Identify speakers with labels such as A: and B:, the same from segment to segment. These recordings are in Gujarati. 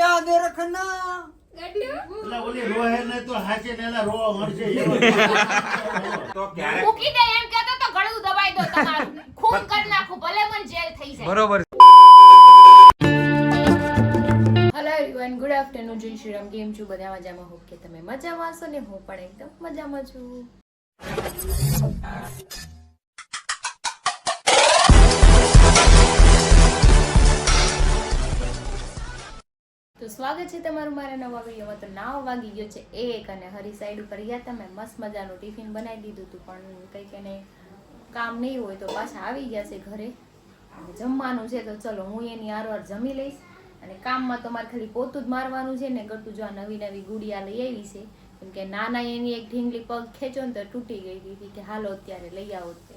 A: याद रखना
B: એટલે ઓલી રોહે ને તો હાચે ને એના રોવા મળશે તો ક્યારે
C: મૂકી દે એમ કહેતો તો ગળું દબાઈ દો તમારું ખૂન કરી નાખું ભલે મને જેલ થઈ જાય
A: बरोबर
C: હેલો એવરીવન ગુડ આફ્ટરનૂન જય શ્રી રામ કેમ છો બધા મજામાં હોપ કે તમે મજામાં હશો ને હું પણ એકદમ મજામાં છું તો સ્વાગત છે તમારું મારા નવા વિડીયોમાં તો 9 વાગી ગયો છે 1 અને હરી સાઈડ ઉપર ગયા તમે મસ્ત મજાનું ટિફિન બનાવી દીધું હતું પણ કંઈક એને કામ નહીં હોય તો પાછા આવી ગયા છે ઘરે અને જમવાનું છે તો ચલો હું એની આરવાર જમી લઈશ અને કામમાં તો મારે ખાલી પોતું જ મારવાનું છે ને ગટુ જો નવી નવી ગુડિયા લઈ આવી છે કેમ કે નાના એની એક ઢીંગલી પગ ખેંચો ને તો તૂટી ગઈ હતી કે હાલો અત્યારે લઈ આવો તે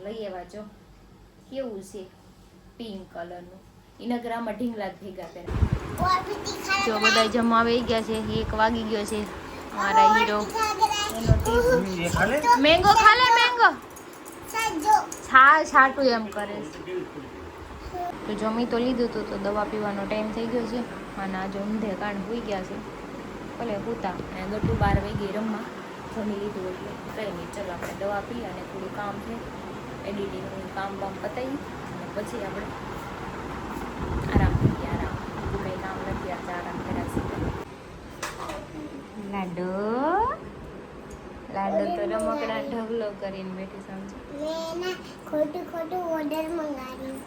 C: લઈ આવ્યા જો કેવું છે પિંક કલરનું ઇનગ્રામમાં ઢીંગલા જ ભેગા કર્યા જો બધા જમવા આવી ગયા છે 1 વાગી ગયો છે મારા હીરો મેંગો ખા લે મેંગો છાટું એમ કરે તો જમી તો લીધું હતું તો દવા પીવાનો ટાઈમ થઈ ગયો છે અને આજે ઊંધે કાંડ હોઈ ગયા છે ભલે હુતા અને ગટુ 12 વાગે રમવા જમી લીધું એટલે કંઈ નહીં ચલો આપણે દવા પી અને થોડું કામ છે એડિટિંગનું કામ પતાવી અને પછી આપણે આરામ કરીએ આરામ કંઈ કામ નથી આજે આરામ કર્યા લાડો લાડો તો રમકડા ઢગલો કરીને બેઠી સમજો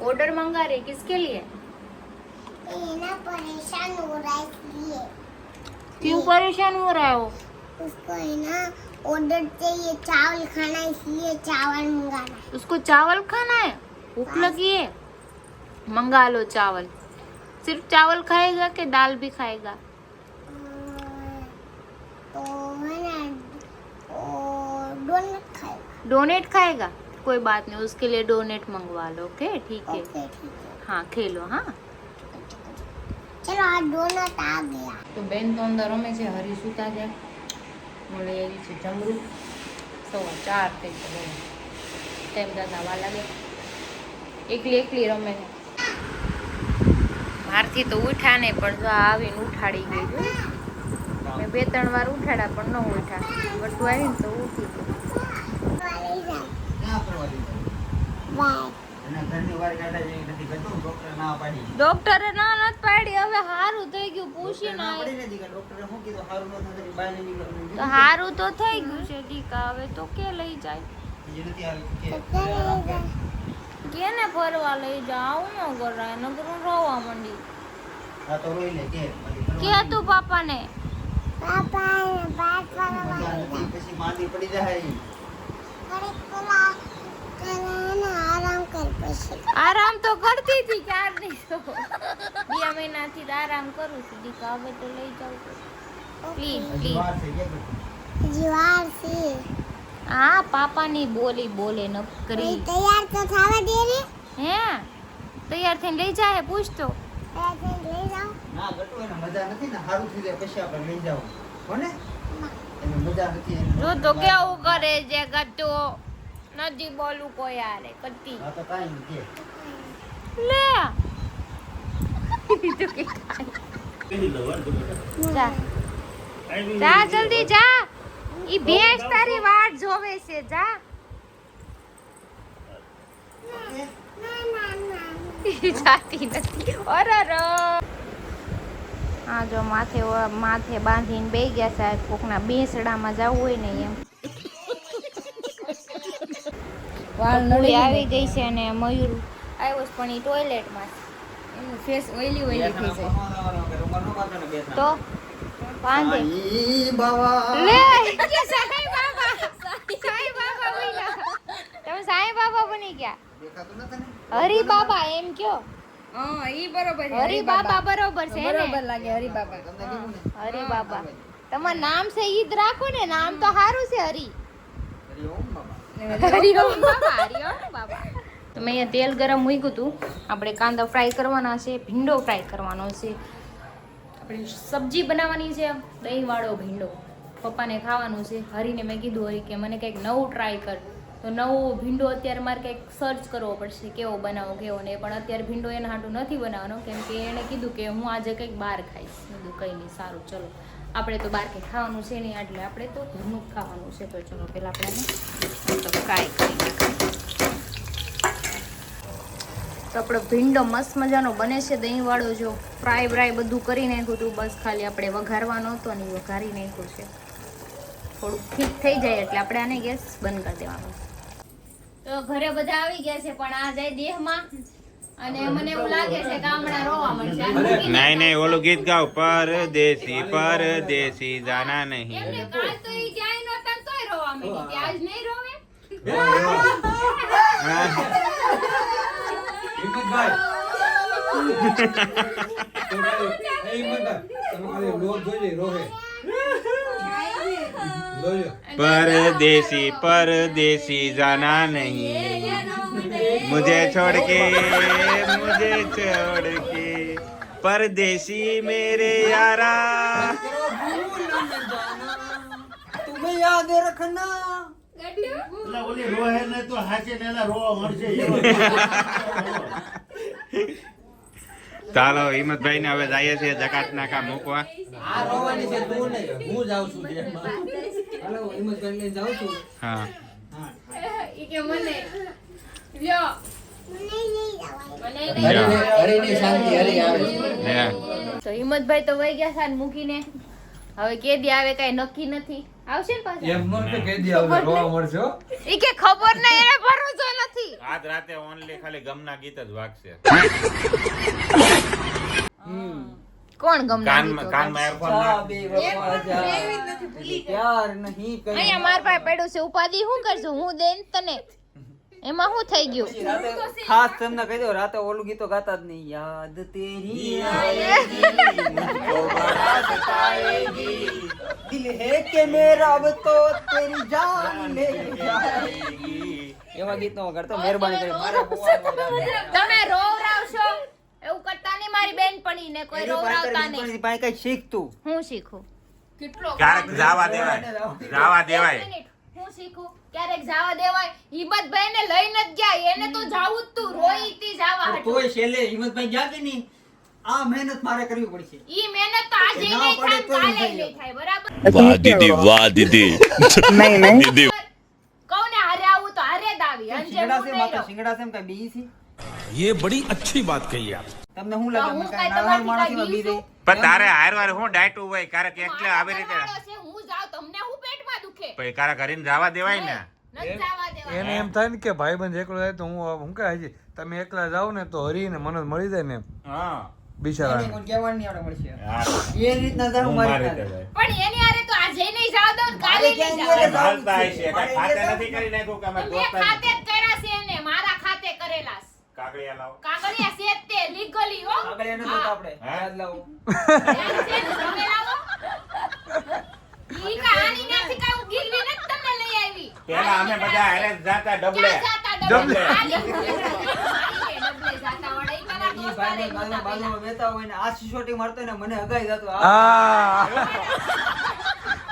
C: ऑर्डर मंगा रहे किसके लिए
D: ना परेशान हो रहा है इसलिए
C: क्यों परेशान हो रहा है वो
D: उसको है ना ऑर्डर चाहिए चावल खाना इसलिए चावल मंगाना है
C: उसको चावल खाना है भूख लगी है मंगा लो चावल सिर्फ चावल खाएगा कि दाल भी खाएगा
D: तो है ना डोनट खाएगा
C: डोनेट खाएगा कोई बात नहीं उसके लिए डोनेट मंगवा लो ओके ठीक है
D: ओके ठीक है
C: हाँ खेलो हाँ
D: चलो आज डोनट आ गया
C: તો બેન તો અંદર રમે છે હરી સુતા છે મળે એવી છે જમરૂ 4:15 થઈ ગયો ટાઈમ દાદા વા લાગે એકલી રમે છે મારથી તો ઉઠ્યા નહીં પણ જો આવીને ઉઠાડી ગઈ જો મેં 2-3 વાર ઉઠાડ્યા પણ ન ઉઠ્યા બટુ આવીને તો ઉઠી ગઈ
A: ક્યાં ફરવા દીધું
D: बाय
A: એના ઘરની વાર કાઢા જેવી નથી કરતો ડોક્ટર ના પાડી
C: ડોક્ટરે ના નથી પાડી હવે સારું થઈ ગયું પૂછીને
A: ના
C: આવી
A: પડી નથી કે ડોક્ટરે શું કીધું સારું ન થતું બહાર નહીં નીકળવું
C: તો સારું તો થઈ ગયું છે ટીકા હવે તો કે લઈ જાય
A: એ નથી હાલ કે
C: કેને ફરવા લઈ જાવ ન કરાય નગરું રોવા માંડી
A: આ તો રોઈ લે કે
C: કે તું પાપાને
D: पापा बात वाला
A: પછી માંદી પડી જાય
D: अरे कोला करना आराम कर પછી
C: આરામ તો કરતી હતી ક્યારની તો 2 મહિનાથી તો આરામ કરું છું દીકા હવે તો લઈ જાવ પ્લીઝ પ્લીઝ
A: વાર થઈ ગઈ
D: जीवार से
C: હા પાપાની બોલે નકરી
D: तैयार तो थावा दे रे
C: હે તૈયાર થઈને લઈ જાય પૂછ તો
D: ऐसे ले जाओ
A: ના ગટુ એને મજા નથી ને સારું થઈ જાય પછી આપણે લઈ જાવ કોને એને મજા નથી એને
C: જો તો કેવું કરે છે ગટ્ટો નથી બોલું કોઈ આરે કતી
A: આ તો કાઈ નહીં કે
C: લે જા જા જલ્દી જા ઈ ભેંસ તારી વાટ જોવે છે જા ઈ જાતી નથી અરર હા જો માથે બાંધીને બેહી ગયા સાહેબ કોકના બેસડામાં જવું હોય ને એમ વાળ નળી આવી ગઈ છે અને મયુર આવ્યો છે પણ ઈ ટોયલેટમાં એનું ફેસ ઓઈલી થઈ જાય તો બાંધે
A: ઈ બાવા
C: લે કે સાઈ બાબા બોલ્યા તમે સાઈ બાબા બની ગયા
A: દેખાતું નથી ને
C: હરી બાબા એમ કયો
E: હા ઈ બરોબર છે
C: હરી બાબા બરોબર છે
E: બરોબર
C: ને
E: લાગે હરી બાબા
A: તમને કેવું ને
C: હરી બાબા તમારું નામ છે ઈ જ રાખો ને નામ તો સારું છે હરી
A: હરી ઓમ બાબા
C: હરિઓમ બાબા હરિઓમ બાબા તો મેં અહીંયા તેલ ગરમ મૂક્યું હતું આપણે કાંદા ફ્રાય કરવાના છે ભીંડો ફ્રાય કરવાનો છે આપણે સબ્જી બનાવવાની છે દહીંવાળો ભીંડો પપ્પાને ખાવાનું છે હરીને મેં કીધું હરી કે મને કંઈક નવું ટ્રાય કર તો નવો ભીંડો અત્યારે મારે કંઈક સર્ચ કરવો પડશે કેવો બનાવો કેવો નહીં, પણ અત્યારે ભીંડો એના હાટું નથી બનાવવાનો, કેમ કે એણે કીધું કે હું આજે કંઈક બહાર ખાઈશ. કીધું કંઈ નહીં, સારું ચલો, આપણે તો બહાર કંઈ ખાવાનું છે નહીં, એટલે આપણે તો ઘરનું જ ખાવાનું છે. તો ચલો પહેલાં આપણે ફ્રાય કરી નાખીએ. તો આપણો ભીંડો મસ્ત મજાનો બને છે, દહીંવાળો. જો ફ્રાય બ્રાય બધું કરી નાખ્યું હતું, બસ ખાલી આપણે વઘારવાનો હતો ને વઘારી નાખ્યું છે. થોડુંક ઠીક થઈ જાય એટલે આપણે આને ગેસ બંધ કરી દેવાનો. તો ઘરે બધા આવી ગયા છે, પણ આ જાય દેહમાં, અને મને એવું લાગે છે કે હમણાં રોવા મળશે.
F: નહીં નહીં, ઓલું ગીત ગાઓ, પરદેશી પરદેશી જાના નહીં.
C: એમને કાલ તો ઈ જાય નહોતા તોય રોવા મળી, તે આજ નહીં રોવે.
F: परदेसी परदेसी जाना नहीं, मुझे छोड़ के परदेसी मेरे यारा.
A: तुम्हें યાદ રખના.
B: એટલે ઓલી રોહે ને તો હાચે ને એના રોવા મળશે એવો.
F: ચાલો હિંમતભાઈ ને હવે જઈએ છીએ જકાત નાકા મૂકવા.
A: આ રોવાની છે તું નહીં, હું જાઉં છું જેલમાં. હાલો હિંમત કરીને જાઉં છું.
F: હા
C: ઈ કે મને લ્યો
D: મને નહીં જવાય.
C: મને નહીં.
A: હરીની શાંતિ હરી આવે છે.
F: હે.
C: તો હિંમતભાઈ તો વહી ગયા છે મૂકીને. હવે કેદી આવે કઈ નક્કી નથી. આવશે ને પાછા?
G: એમ નો કે કેદી આવે રોવા મળશે હો.
C: ઈ કે ખબર નહીં, એને ભરોસો નથી.
F: આજ રાતે ઓનલી ખાલી ગમના ગીત જ વાગશે.
C: કોણ ગમના
F: કાનમાં કાનમાં earphone નાખ.
A: પ્યાર નહીં કઈ.
C: અહીંયા માર પાસે પડ્યું છે ઉપાધિ. શું કરશું હું દેન તને? એમાં શું થઈ ગયું?
A: ખાસ તમને કહી દો, રાતે ઓલું ગીતો ગાતા જ નહીં. યાદ તેરી મુझको बड़ा सताएगी, दिल है कि मेरा अब तो तेरी जान ले जाएगी. એવા ગીત નો વગાડતો, મહેરબાની કરી. મારે
C: તમે રોવરાવશો એવું કરતા નહીં. મારી બેનપણી ને કોઈ રોવરાવતા નહીં.
A: પાસે કઈ શીખ તું.
C: હું શીખું? કેટલો
F: ક્યારેક જવા દેવાય, જવા દેવાય.
C: હું શીખું? ક્યારેક જવા દેવાય? હિંમતભાઈ ને લઈને જ ગયા, એને તો જાવું જ તું. રોઈ તી જવા હતું.
A: તોય છેલ્લે હિંમતભાઈ ગયા કે નહીં, આ મહેનત મારે કરવી પડશે.
C: ઈ મહેનત તો આજે
A: ના
C: નહીં
A: પડે
C: થાય,
A: તોય
C: કાલે
A: નહીં
C: નહીં થાય, બરાબર?
H: વાહ દીદી વાહ દીદી દીદી
C: કહું ને હારે આવું તો હારે જ આવી. અંજે
A: સિંગડા
C: હું
A: છે
C: નહીં
A: માતા,
C: રહું.
A: સિંગડા છે એમ કઈ બી છે?
H: ये बड़ी अच्छी बात कही आप.
A: તમને શું
C: તો
A: લાગે
C: હું
A: મને
C: કાંઈ
A: કાંઈ નાના
C: તમારથી
A: માણસમાં
C: કાંઈ
A: બી દે?
F: પણ તારે હારવાર હું ડાયટું હોય, ક્યારેક એકલે આવી રીતે
C: મારો છે, હું જાઉં, તમને હું પેટમાં દુખે?
F: પછી ક્યારેક હરીને જવા દેવાય ને.
C: નથી જવા દેવા.
G: એને એમ થાય ને કે ભાઈબંધ એકલો જાય તો હું કહે હજી તમે એકલા જાવ ને તો હરી ને મનોજ મળી જાય ને એમ
F: હા
G: બિચારા.
A: એને કોઈ કહેવાનું નહીં આવડે મળશે.
F: હા.
A: એ રીતના જાઉં
F: હું
A: મારી
F: મારી
A: રીતે.
F: રીતે
C: પણ એની હારે તો આજે નહીં જાવ દો ને કાલે
A: મારે
C: નહીં
A: ક્યાંય
C: જાવ.
A: નહીં.
F: હાલતા હશે, કાંઈ ખાતે નથી કરી નાખ્યું કે અમે
C: મેં
F: દોસ્તાર
C: ખાતે જ કર્યા છે એને, મારા ખાતે કરેલા છે.
F: કાકડિયા લાવો.
C: કાગળિયા છે જ તે લીગલી હો.
A: આગળ એને તો
C: હા.
A: આપણે યાદ લાવો.
C: ધ્યાન છે ને, તમે લાવો. ઈ કાંઈ આની નથી કાંઈ હું ગીરવી નથી તમને લઈ આવી.
F: પેલા અમે બધા હારે જ જાતા ડબલે.
C: ક્યાં જાતા
F: ડબલે.
C: ડબલે જાતા વડે. ઈ તારા
A: ઈ
C: દોસ્તારે
A: ભાઈને
C: નહોતા
A: બાજુમાં બેઠા હોય ને આ સિસોટી મારતો હોય ને મને હગાઈ જતો.
G: હા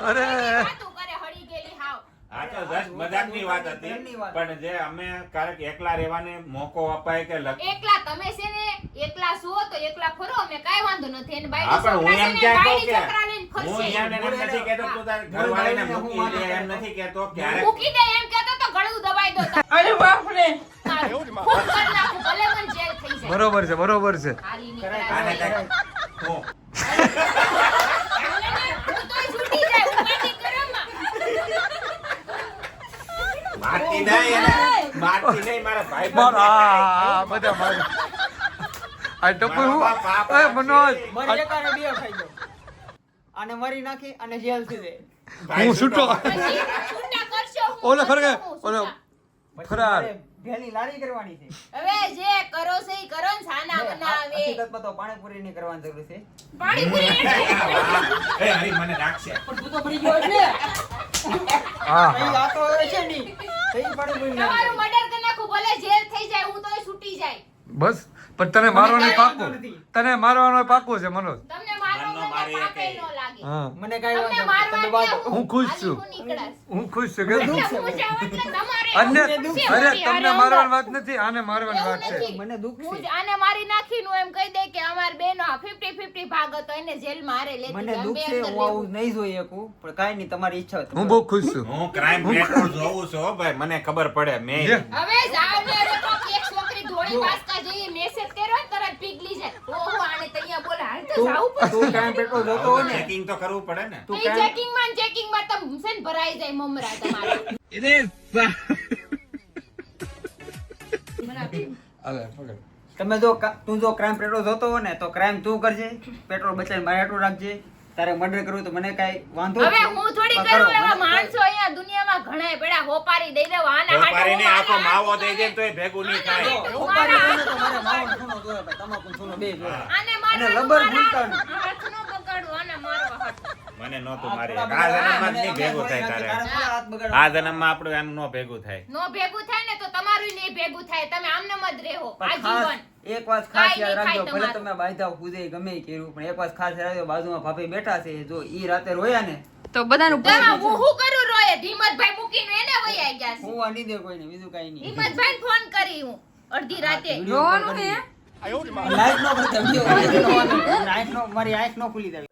G: અરે
C: વાતું કરે હળી ગયેલી હાવ.
F: આ તો જસ્ટ મજાકની વાત હતી,
A: એમની વાત.
F: પણ જે અમે ક્યારેક એકલા રહેવાને મોકો અપાય કે
C: એકલા તમે છે ને એકલા છો તો એકલા ફરો, અમે કાંઈ વાંધો નથી. એને
F: હા, પણ હું એમ ક્યાં કહું કે
C: છોકરા લઈને
F: હું
C: ફરશે.
F: એમ નથી કહેતો તું તાર ઘરવાળીને મૂકી દે, એમ નથી કહેતો. ક્યારેક
C: મૂકી દે એમ કહેતો તો ગળું દબાઈ દો. અરે બાપ રે. ખૂબ કરી નાખું, ભલે મને જેલ થઈ જાય.
G: બરોબર છે બરોબર છે.
C: ખાલી
F: આને
C: નીકળાય.
F: કાંઈક હું
C: હું તોય છૂટી જાય, હું પાર્ટી કરવામાં.
F: મારતી નહીં એને, મારતી નહીં, મારા ભાઈ
G: આ બધા મારે આ ટપુ હું એ મનોજ
A: મારી એકાને બે ખાઈ ગયો. આને મારી નાખી અને જેલ થી દે.
G: હું છૂટો
C: પછી છૂટા કરશો હું.
G: ઓલો ખરે
C: હું
G: ઓલો
C: છૂટા.
G: ફરાર
A: ભેલી લારી કરવાની છે.
C: હવે જે કરો છે ઈ કરો ને, છાના બનાવે.
A: હકીકતમાં તો પાણીપુરી ની કરવાની જરૂર છે.
C: પાણીપુરી એટલે.
F: એ હરી મને રાખશે.
A: પણ તું તો પડી ગયો એટલે
G: હા
A: કઈ
G: હા
A: આ તો છે નહીં. કઈ પાણીપુરી ના
C: તમારું મર્ડર કરી નાખું, ભલે જેલ થઈ જાય, હું તોય છૂટી જાય.
G: બસ પણ તને મારવાનું પાકું, તને મારવાનું પાકું છે મનોજ.
C: તમને મારો મને
F: મારી
C: પાપે
F: એકેય.
C: નો લાગે.
G: હા
A: મને કાંઈ
C: તમને
A: વાંધો
C: મારવા
A: નહીં. તમે બાજુ.
C: ગયા
G: હું ખુશ છું.
C: હું નીકળાશ.
G: હું ખુશ છું કે
C: એટલે હું જાઉં એટલે તમારે
G: અને
C: ખુશી
G: અરે
C: મારી હારે
G: તમને
C: અંદર.
G: મારવાની વાત નથી, આને મારવાની
C: એવું
G: વાત છે.
C: નથી.
A: મને દુઃખ
C: હું
A: છે.
C: જ આને મારી નાખીને હું એમ કહી દે કે અમાર બેનો 50-50 ભાગ હતો એને જેલમાં હારે લેતી
A: મને
C: હતી. અમે
A: દુઃખ છે.
C: અંદર
A: હું આવું
C: લેવું.
A: નહીં જોઈ શકું, પણ કાંઈ નહીં, તમારી ઈચ્છા હોય.
G: હું બહુ ખુશ છું.
F: હું ક્રાઇમ પેટ્રોલ જોઉં છું હો ભાઈ, મને ખબર પડે. મેં
G: જે.
C: હવે જાવ ને હવે કોક એક છોકરી ધોળી પાસકા જઈએ મેસેજ કર્યો ને તરત પીગલી જાય. ઓહો આને તો અહીંયા બોલે હાલ તો જાવું પડશે.
A: તું કાંઈ પેટ્રોલ જોતો હોય ને,
F: ચેકિંગ તો કરવું પડે ને.
A: તું
C: તો
A: કાંઈ
C: ચેકિંગમાં તમ છે ને ભરાઈ જાય મમરા તમારા.
G: હાલે, પકડ.
A: તમે તું જો ક્રાઇમ પેટ્રોલ જોતો હોય ને તો ક્રાઇમ તું કરજે, પેટ્રોલ બચાવીને મારે હાટું રાખજે. તારે મર્ડર કરવું તો મને કાંઈ વાંધો
C: હવે
A: નથી.
C: હું થોડી
A: પણ કરો,
C: કરું એવા
A: મને
C: માણસો અહીંયા દુનિયામાં ઘણાય પડ્યા હોપારી દઈ દેવા આના હાટુ
F: વેપારીને
C: હું
F: આખો
C: મારા
F: માવો
C: હાથ
F: દઈ દે ને તોય ભેગું નહીં થાય.
A: કાંઈ ઉપાડી દો ને તો મારે માવાનો સોનો જોવે ભાઈ, તમાકુ સોનો બે જોવે.
C: આને મારવાનું
A: અને લબર
C: મારા
A: ભૂલતા
C: હાથ નો બગાડવો આને મારવા હાથ.
F: મને નહોતું
A: આ
F: મારી
A: થોડા
F: આ
A: બગાડ,
F: જન્મમાં જ નહીં
A: મને
F: ભેગું થાય
A: તારે
F: તારે.
A: થોડા હાથ બગાડવા.
F: આ જન્મમાં આપણું એમ નો ભેગું થાય.
C: નો ભેગું થાય ને તો તમારું નહીં ભેગું થાય તમે આમને મત રહેવો
A: પણ ખાસ
C: આજીવન.
A: એક વાત ખાસ
C: કાંઈ
A: યાદ
C: નહીં
A: રાખજો,
C: થાય
A: ભલે
C: તમારું.
A: તમે બાંધા કૂદે ગમે ઈ કર્યું, પણ એક વાત ખાસ યાદ રાખજો, બાજુમાં ભાભી બેઠા છે, જો ઈ રાતે રોયા ને,
E: તો બધાનું
C: તેમાં હું શું કરું રોયે હિંમતભાઈ મૂકીને એને વયા ગયા છે.
A: હું આ નહીં દે કોઈને, બીજું કાંઈ નહીં.
C: હિંમતભાઈને ફોન કરી હું અડધી રાતે.
A: વિડીયો કોલ કરી. લાઈટ નો કરતા, વિડીયો કોલ કરવાનો. લાઈટ નો, મારી આંખ નો ખુલી જાય.